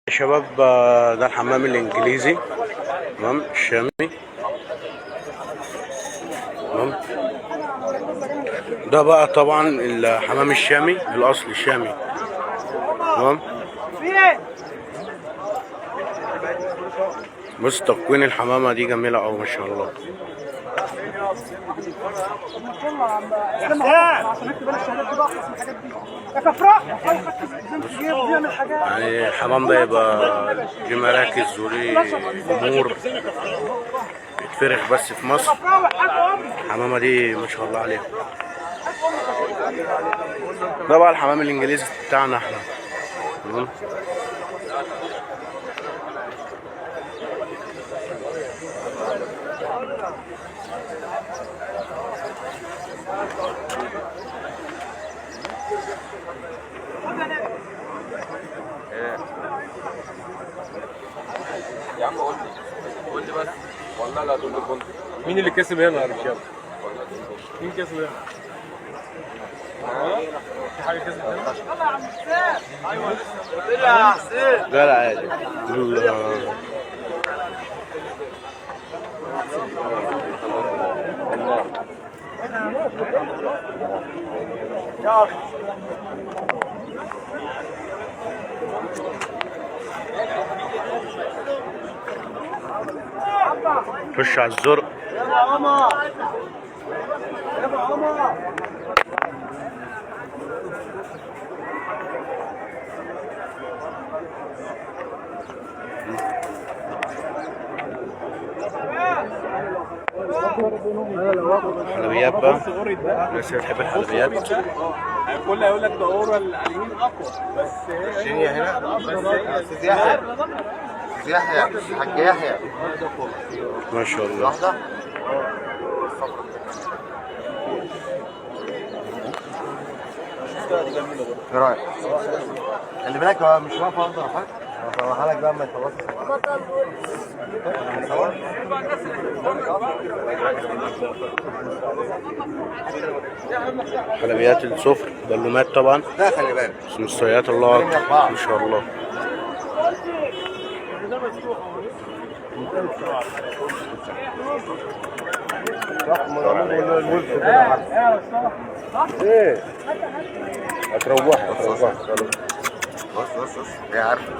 يا شباب، ده الحمام الانجليزي. تمام. الشامي. تمام. ده بقى طبعا الحمام الشامي الاصلي الشامي. تمام. بص تكوين الحمامه دي جميله اوي ما شاء الله. يعني الحمام ده يبقى ليه مراكز وليه امور يتفرخ بس في مصر. الحمامه دي ما شاء الله عليها. ده بقى الحمام الانجليزي بتاعنا احنا. تمام. يا عم قول لي بس والله لا تقول لي كنت مين اللي كسب هنا يا رجاله؟ مين كسب هنا؟ في حاجه كسبت هنا؟ يلا يا عم حسين. ايوه لسه يا حسين. لا عادي. خش على الزرق. يا عمر يا عمر. حلويات بقى. الناس اللي بتحب الحلويات. الكل هيقول لك ده اورا العليين اقوى بس هي هنا استاذ يحيى. استاذ يحيى الحاج يحيى ما شاء الله. لحظه. ايه رايك؟ خلي بالك هو مش واقف افضل حاجه. هصورها لك بقى اما يخلص. حلويات السفر بلومات طبعا. لا خلي بالك مستويات الله اكبر ما شاء الله. ايه هتروحها بص هي عارفه.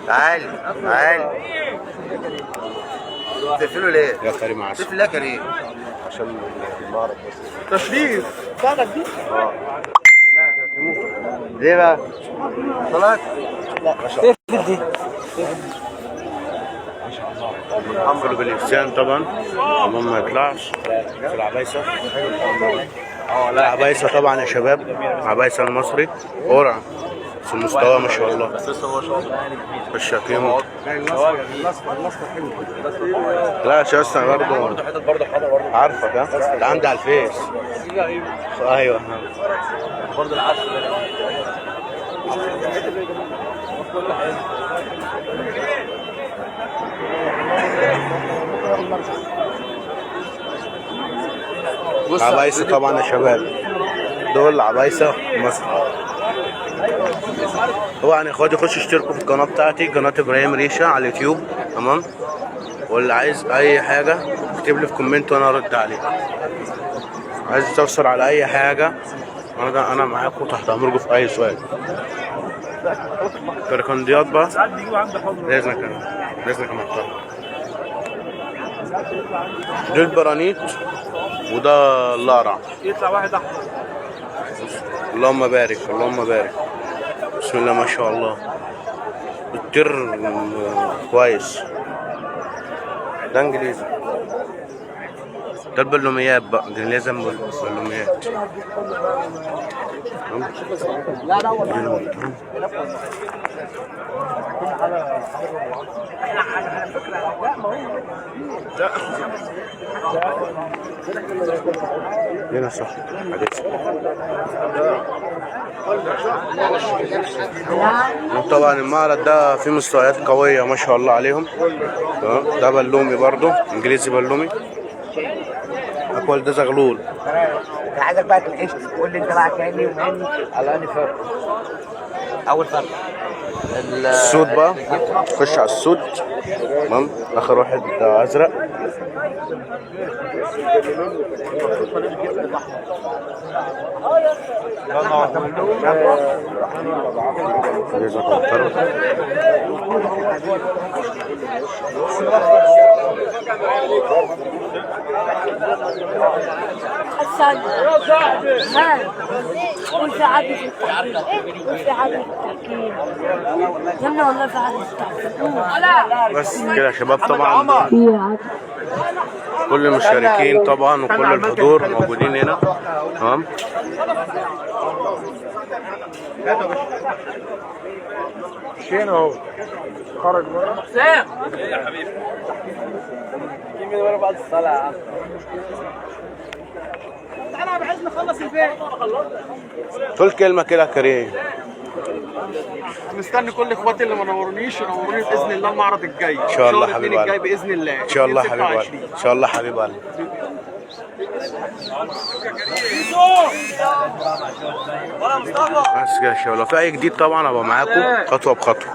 تعال تقفلوا ليه؟ يا كريم عسل. تقفل ليه يا كريم؟ عشان المعرض بس. تشريف بتاعتك دي؟ ليه بقى؟ صلاة؟ لا ما شاء الله. دي حنفل بالإفسان طبعا المهم ما يطلعش في العبايسة. لا عبايسة طبعا يا شباب. عبايسة المصري قرعة بس المستوى ما شاء الله. الشاكيمو. لا شاسة برضه عارفك. ها ده عندي على الفيس. ايوه برضه العسل عبايسة طبعا يا شباب. دول عبايسة مصر. طبعا يا اخواتي خشوا اشتركوا في القناة بتاعتي قناة ابراهيم ريشة على اليوتيوب. تمام. واللي عايز اي حاجة اكتب لي في كومنت وانا ارد عليه. عايز تستفسر على اي حاجة انا معاكم تحت امركم في اي سؤال. كركنديات بقى لازم محترم. دول برانيت وده اللارع. يطلع واحد احمر. اللهم بارك اللهم بارك. بسم الله ما شاء الله. التر كويس. ده انجليزي. ده البلوميات بقى. دي لازم بلوميات. هنا صح. طبعا المعرض ده فيه مستويات قوية ما شاء الله عليهم. ده بلومي برضو انجليزي بلومي. اكل ده زغلول. انا عايزك بقى تعيش تقول لي انت بقى كاني وماني على اني فرق. اول فرق السود بقى، خش على السود. تمام، اخر واحد ازرق. حسان ها قول في عادة التحكيم، قول في عادة التحكيم جنة والله في عادة التحكيم. بس كده يا شباب، طبعا في عادة كل المشاركين طبعا وكل الحضور موجودين هنا. تمام، مشينا اهو. خرج بره. حسام ايه يا حبيبي؟ جيب من ورا بعد الصلاه يا عم. انا عايز نخلص البيت. قول كلمه كده يا كريم. مستني كل اخواتي اللي ما نورونيش ينوروني باذن الله المعرض الجاي ان شاء الله حبيب الجاي قلبي، باذن الله. ان شاء الله حبيب قلبي، ان شاء الله حبيب قلبي. بس كده يا شباب، لو في اي جديد طبعا هبقى معاكم خطوه بخطوه.